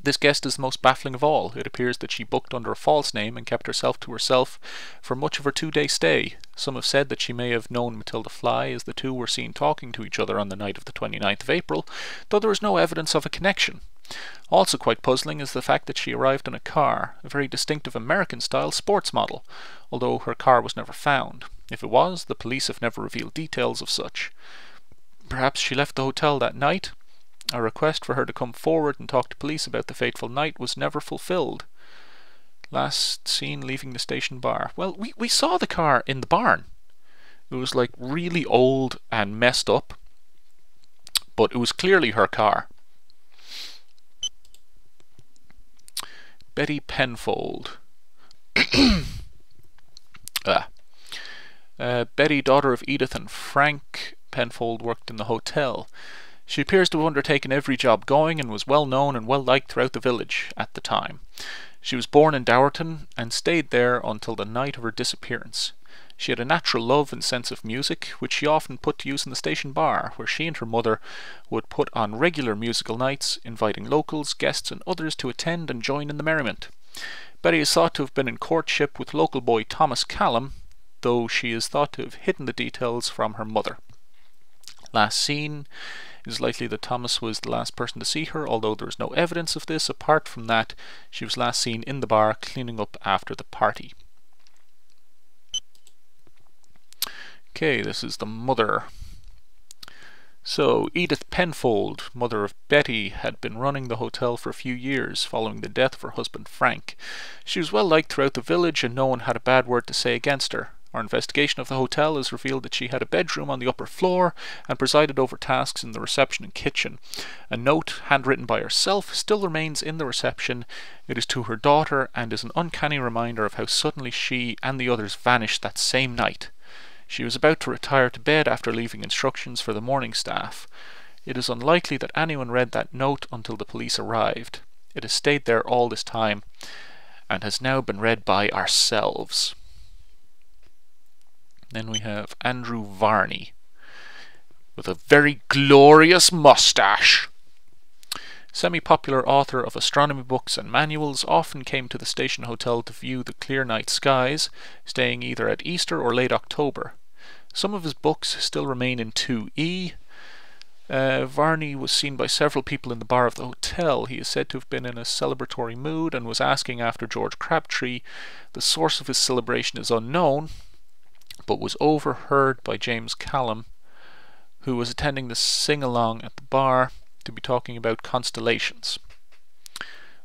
This guest is the most baffling of all. It appears that she booked under a false name and kept herself to herself for much of her 2-day stay. Some have said that she may have known Matilda Fly, as the two were seen talking to each other on the night of the 29th of April, though there is no evidence of a connection. Also quite puzzling is the fact that she arrived in a car, a very distinctive American-style sports model, although her car was never found. If it was, the police have never revealed details of such. Perhaps she left the hotel that night? A request for her to come forward and talk to police about the fateful night was never fulfilled. Last seen leaving the station bar. Well, we saw the car in the barn. It was like really old and messed up, but it was clearly her car. Betty Penfold. Betty, daughter of Edith and Frank Penfold, worked in the hotel. She appears to have undertaken every job going and was well known and well liked throughout the village at the time. She was born in Dowerton and stayed there until the night of her disappearance. She had a natural love and sense of music, which she often put to use in the station bar, where she and her mother would put on regular musical nights, inviting locals, guests and others to attend and join in the merriment. Betty is thought to have been in courtship with local boy Thomas Callum, though she is thought to have hidden the details from her mother. Last seen, it is likely that Thomas was the last person to see her, although there is no evidence of this. Apart from that, she was last seen in the bar cleaning up after the party. Okay, this is the mother. So, Edith Penfold, mother of Betty, had been running the hotel for a few years following the death of her husband Frank. She was well liked throughout the village and no one had a bad word to say against her. Our investigation of the hotel has revealed that she had a bedroom on the upper floor and presided over tasks in the reception and kitchen. A note, handwritten by herself, still remains in the reception. It is to her daughter and is an uncanny reminder of how suddenly she and the others vanished that same night. She was about to retire to bed after leaving instructions for the morning staff. It is unlikely that anyone read that note until the police arrived. It has stayed there all this time and has now been read by ourselves. Then we have Andrew Varney with a very glorious moustache. Semi-popular author of astronomy books and manuals, often came to the station hotel to view the clear night skies, staying either at Easter or late October. Some of his books still remain in 2E. Varney was seen by several people in the bar of the hotel. He is said to have been in a celebratory mood and was asking after George Crabtree. The source of his celebration is unknown, but was overheard by James Callum, who was attending the sing-along at the bar, to be talking about constellations.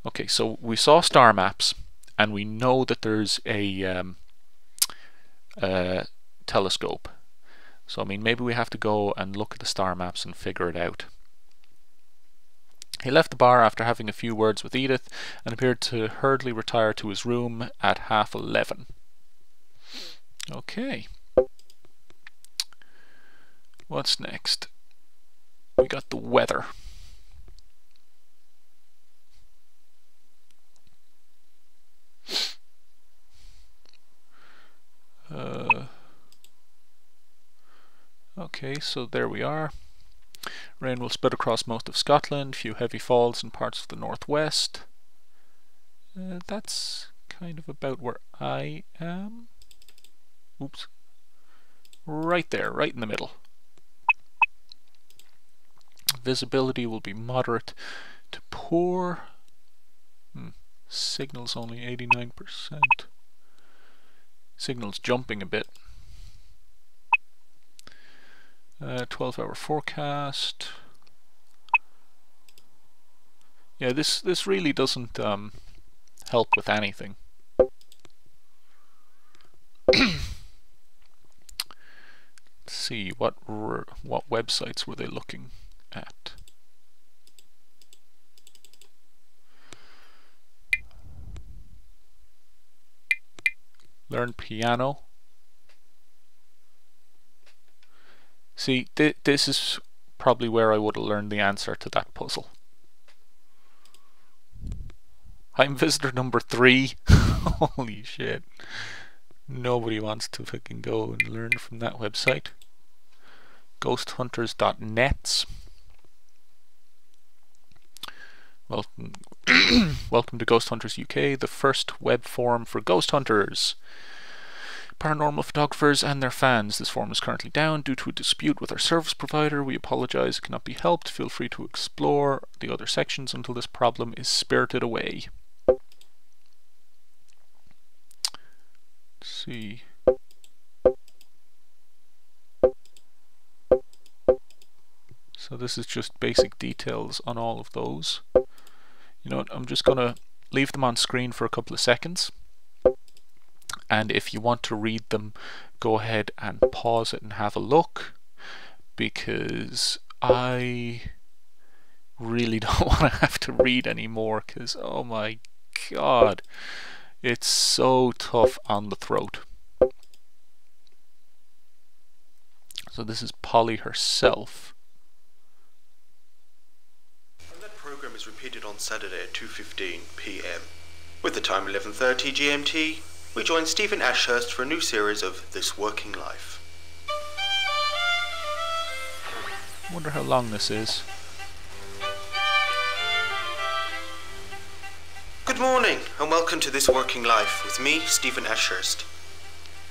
Okay, so we saw star maps, and we know that there's a telescope. So, I mean, maybe we have to go and look at the star maps and figure it out. He left the bar after having a few words with Edith, and appeared to hurriedly retire to his room at 11:30. Okay. What's next? We got the weather. Okay, so there we are. Rain will spread across most of Scotland, few heavy falls in parts of the northwest. That's kind of about where I am. Oops. Right there, right in the middle. Visibility will be moderate to poor. Signal's only 89%. Signal's jumping a bit. 12-hour forecast. Yeah, this really doesn't help with anything. Let's see, what websites were they looking at? Learn piano. See, this is probably where I would have learned the answer to that puzzle. I'm visitor number 3. Holy shit. Nobody wants to fucking go and learn from that website. Ghosthunters.net. Well, Welcome to Ghost Hunters UK, the first web forum for ghost hunters, paranormal photographers and their fans. This forum is currently down due to a dispute with our service provider. We apologise, it cannot be helped. Feel free to explore the other sections until this problem is spirited away. Let's see. So this is just basic details on all of those. You know what, I'm just going to leave them on screen for a couple of seconds. And if you want to read them, go ahead and pause it and have a look. Because I really don't want to have to read anymore, because oh my god, it's so tough on the throat. So this is Polly herself. And that program is repeated on Saturday at 2:15 p.m. With the time 11:30 GMT, we join Stephen Ashurst for a new series of This Working Life. I wonder how long this is. Good morning, and welcome to This Working Life with me, Stephen Ashurst.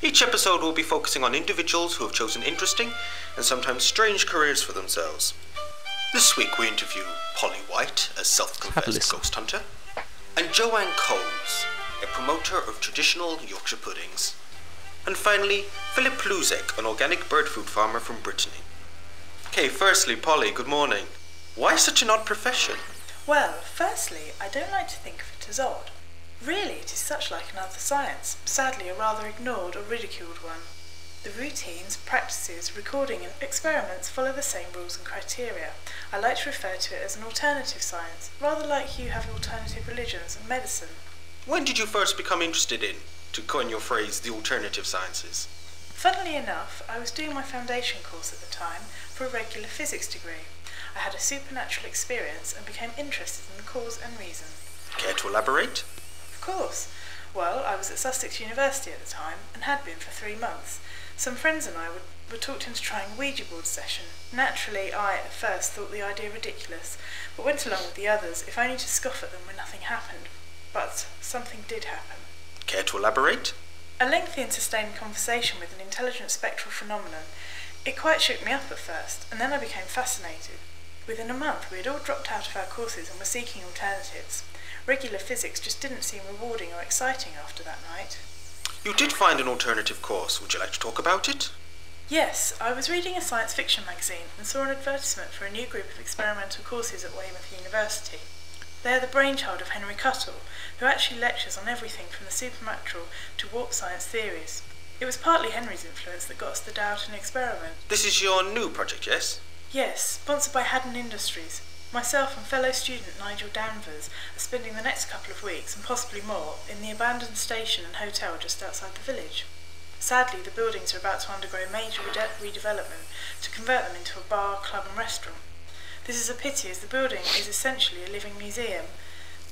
Each episode will be focusing on individuals who have chosen interesting and sometimes strange careers for themselves. This week we interview Polly White, a self-confessed ghost hunter, and Joanne Coles, a promoter of traditional Yorkshire puddings. And finally, Philip Pluzek, an organic bird food farmer from Brittany. Okay, firstly, Polly, good morning. Why such an odd profession? Well, firstly, I don't like to think of it as odd. Really, it is such like another science, sadly a rather ignored or ridiculed one. The routines, practices, recording and experiments follow the same rules and criteria. I like to refer to it as an alternative science, rather like you have alternative religions and medicine. When did you first become interested in, to coin your phrase, the alternative sciences? Funnily enough, I was doing my foundation course at the time for a regular physics degree. I had a supernatural experience and became interested in the cause and reason. Care to elaborate? Of course. Well, I was at Sussex University at the time and had been for 3 months. Some friends and I were talked into trying a Ouija board session. Naturally, I at first thought the idea ridiculous, but went along with the others, if only to scoff at them when nothing happened. But something did happen. Care to elaborate? A lengthy and sustained conversation with an intelligent spectral phenomenon. It quite shook me up at first, and then I became fascinated. Within a month, we had all dropped out of our courses and were seeking alternatives. Regular physics just didn't seem rewarding or exciting after that night. You did find an alternative course. Would you like to talk about it? Yes, I was reading a science fiction magazine and saw an advertisement for a new group of experimental courses at Weymouth University. They are the brainchild of Henry Cuttle, who actually lectures on everything from the supernatural to warp science theories. It was partly Henry's influence that got us the doubt and experiment. This is your new project, yes? Yes, sponsored by Haddon Industries. Myself and fellow student Nigel Danvers are spending the next couple of weeks, and possibly more, in the abandoned station and hotel just outside the village. Sadly, the buildings are about to undergo major redevelopment to convert them into a bar, club and restaurant. This is a pity, as the building is essentially a living museum.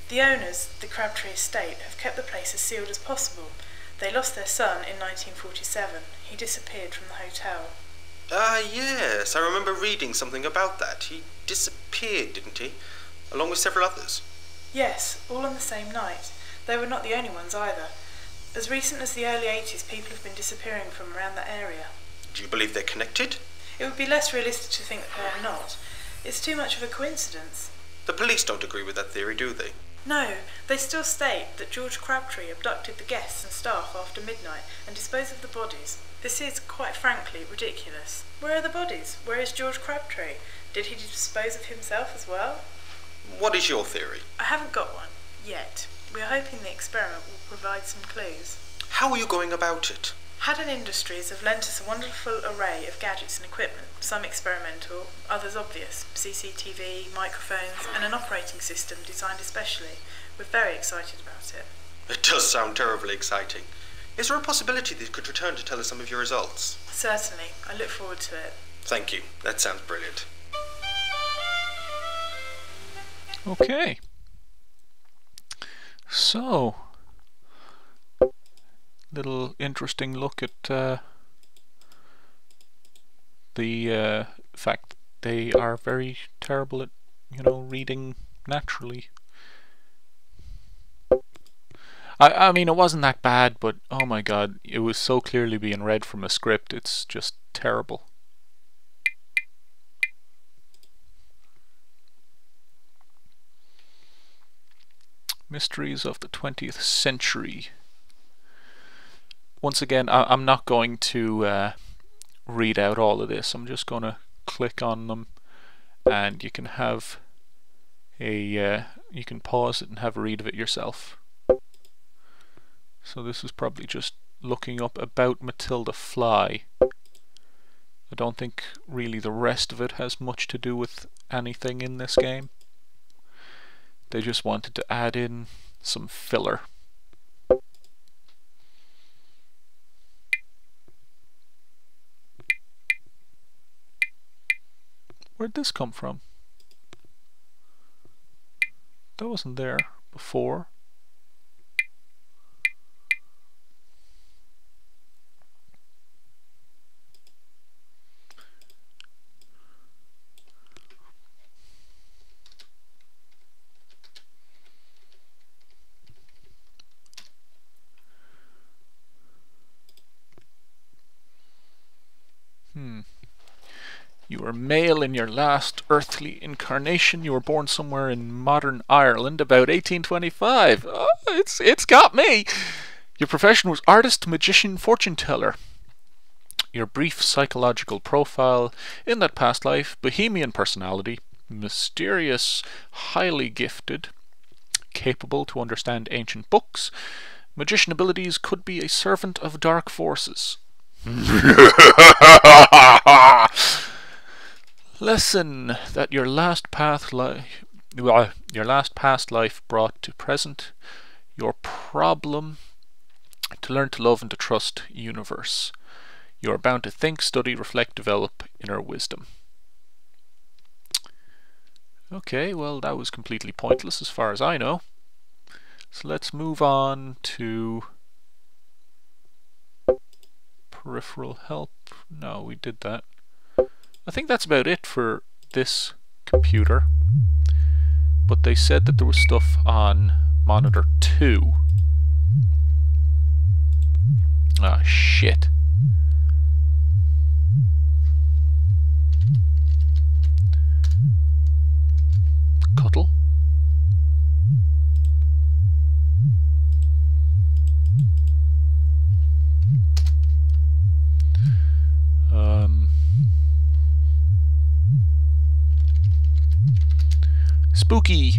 The owners, the Crabtree Estate, have kept the place as sealed as possible. They lost their son in 1947. He disappeared from the hotel. Yes, I remember reading something about that. He disappeared, didn't he? Along with several others. Yes, all on the same night. They were not the only ones either. As recent as the early 80s, people have been disappearing from around that area. Do you believe they're connected? It would be less realistic to think that they are not. It's too much of a coincidence. The police don't agree with that theory, do they? No, they still state that George Crabtree abducted the guests and staff after midnight and disposed of the bodies. This is, quite frankly, ridiculous. Where are the bodies? Where is George Crabtree? Did he dispose of himself as well? What is your theory? I haven't got one, yet. We are hoping the experiment will provide some clues. How are you going about it? Haddon Industries have lent us a wonderful array of gadgets and equipment, some experimental, others obvious, CCTV, microphones, and an operating system designed especially. We're very excited about it. It does sound terribly exciting. Is there a possibility that you could return to tell us some of your results? Certainly. I look forward to it. Thank you. That sounds brilliant. Okay. So, little interesting look at the fact they are very terrible at, reading naturally. I mean, it wasn't that bad, but oh my god, it was so clearly being read from a script. It's just terrible. Mysteries of the 20th Century. Once again, I'm not going to read out all of this. I'm just going to click on them, and you can have you can pause it and have a read of it yourself. So this is probably just looking up about Matilda Fly. I don't think really the rest of it has much to do with anything in this game. They just wanted to add in some filler. Where'd this come from? That wasn't there before. You were male in your last earthly incarnation. You were born somewhere in modern Ireland about 1825. Oh, it's got me. Your profession was artist, magician, fortune teller. Your brief psychological profile in that past life: bohemian personality, mysterious, highly gifted, capable to understand ancient books. Magician abilities: could be a servant of dark forces. Lesson that your last past life brought to present. Your problem: to learn to love and to trust universe. You are bound to think, study, reflect, develop inner wisdom. Okay, well, that was completely pointless as far as I know. So let's move on to peripheral help. No, we did that. I think that's about it for this computer. But they said that there was stuff on monitor 2. Ah, shit. Cuddle. Spooky.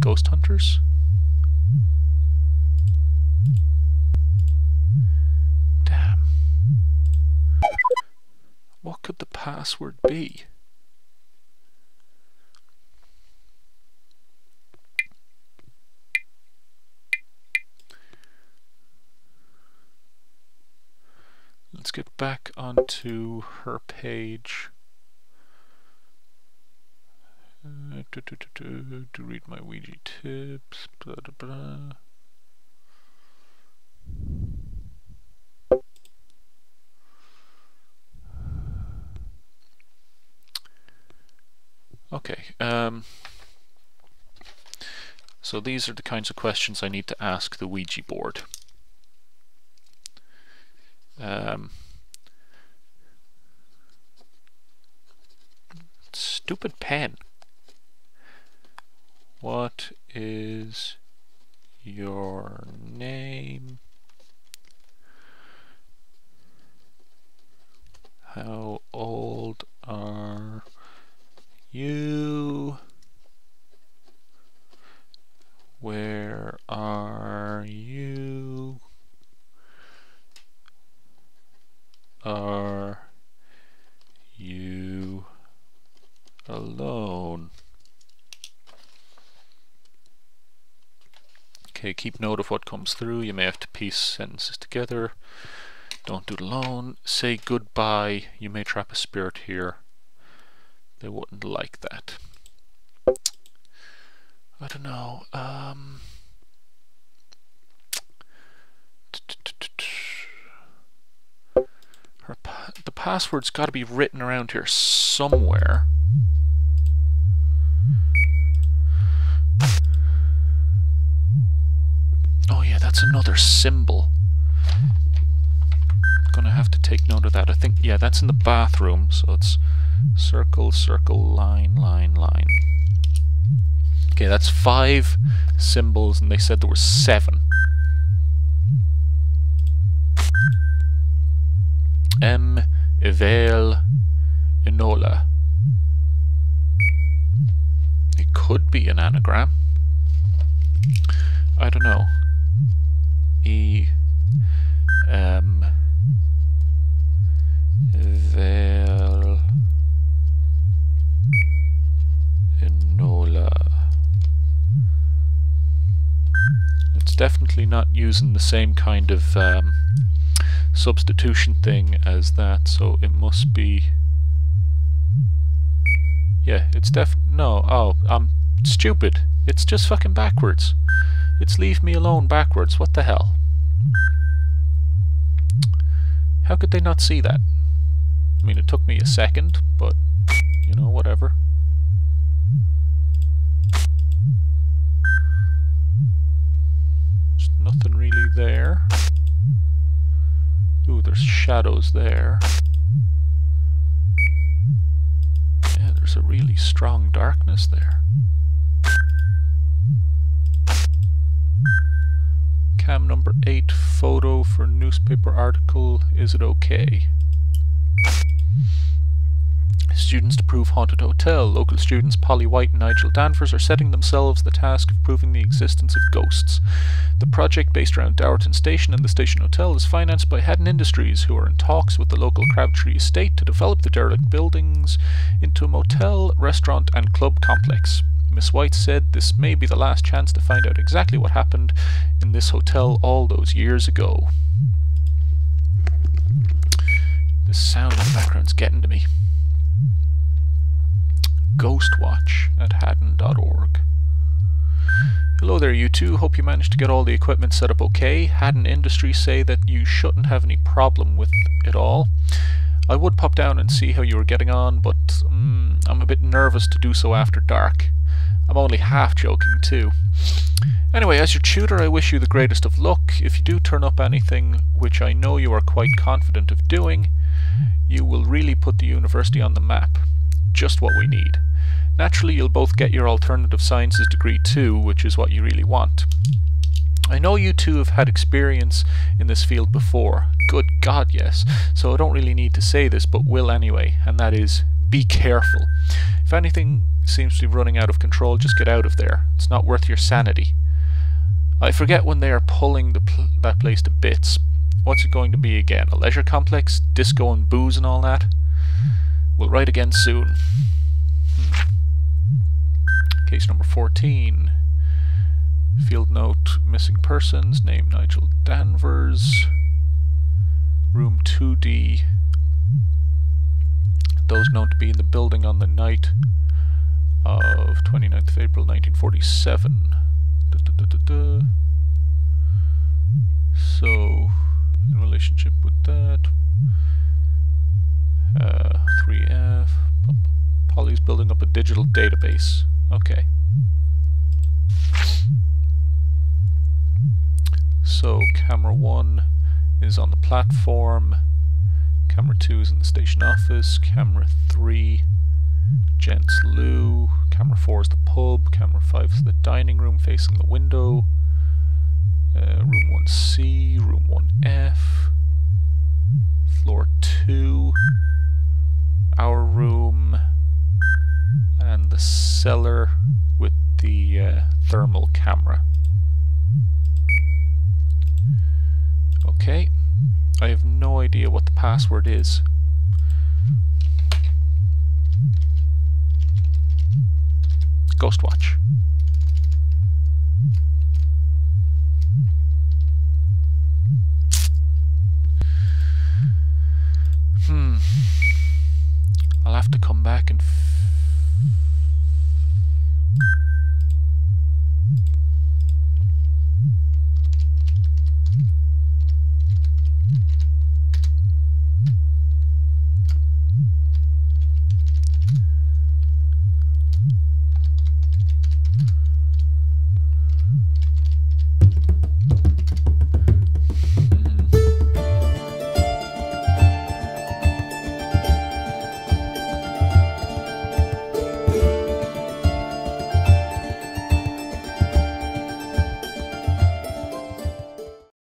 Ghost hunters. Damn. What could the password be? Let's get back onto her page. To read my Ouija tips. Blah, blah, blah. Okay. So these are the kinds of questions I need to ask the Ouija board. Stupid pen. What is your name? How old are you? Where are you? Are you alone? Okay, keep note of what comes through. You may have to piece sentences together. Don't do it alone. Say goodbye. You may trap a spirit here. They wouldn't like that. I don't know. The password's got to be written around here somewhere. Oh yeah, that's another symbol. Gonna have to take note of that. I think, yeah, that's in the bathroom, so it's circle, circle, line, line, line. Okay, that's 5 symbols, and they said there were 7. Evel, Enola. It could be an anagram. I don't know. Evel, Enola. It's definitely not using the same kind of substitution thing as that, so it must be... Yeah, it's no, oh, I'm stupid. It's just fucking backwards. It's leave me alone backwards. What the hell? How could they not see that? I mean, it took me a second, but, you know, whatever. There's nothing really there. Ooh, there's shadows there. Yeah, there's a really strong darkness there. Cam number 8, photo for newspaper article. Is it okay? Students to prove haunted hotel. Local students Polly White and Nigel Danvers are setting themselves the task of proving the existence of ghosts. The project, based around Dowerton Station and the Station Hotel, is financed by Haddon Industries, who are in talks with the local Crabtree estate to develop the derelict buildings into a motel, restaurant and club complex. Miss White said this may be the last chance to find out exactly what happened in this hotel all those years ago. The sound in the background's getting to me. Ghostwatch@haddon.org. Hello there, you two. Hope you managed to get all the equipment set up okay. Haddon Industries say that you shouldn't have any problem with it all. I would pop down and see how you were getting on, but I'm a bit nervous to do so after dark. I'm only half joking too. Anyway, as your tutor, I wish you the greatest of luck. If you do turn up anything, which I know you are quite confident of doing, you will really put the university on the map. Just what we need. Naturally, you'll both get your alternative sciences degree too, which is what you really want. I know you two have had experience in this field before. Good God, yes. So I don't really need to say this, but will anyway, and that is, be careful. If anything seems to be running out of control, just get out of there. It's not worth your sanity. I forget when they are pulling that place to bits. What's it going to be again? A leisure complex? Disco and booze and all that? We'll write again soon. Case number 14. Field note, missing persons, name Nigel Danvers. Room 2D. Those known to be in the building on the night of 29th of April 1947. So, in relationship with that, 3F, Polly's building up a digital database. Okay. So, camera 1 is on the platform, camera 2 is in the station office, camera 3, gents loo, camera 4 is the pub, camera 5 is the dining room facing the window, room 1C, room 1F, floor 2, our room, and the cellar with the thermal camera. Okay, I have no idea what the password is. Ghostwatch. I'll have to come back and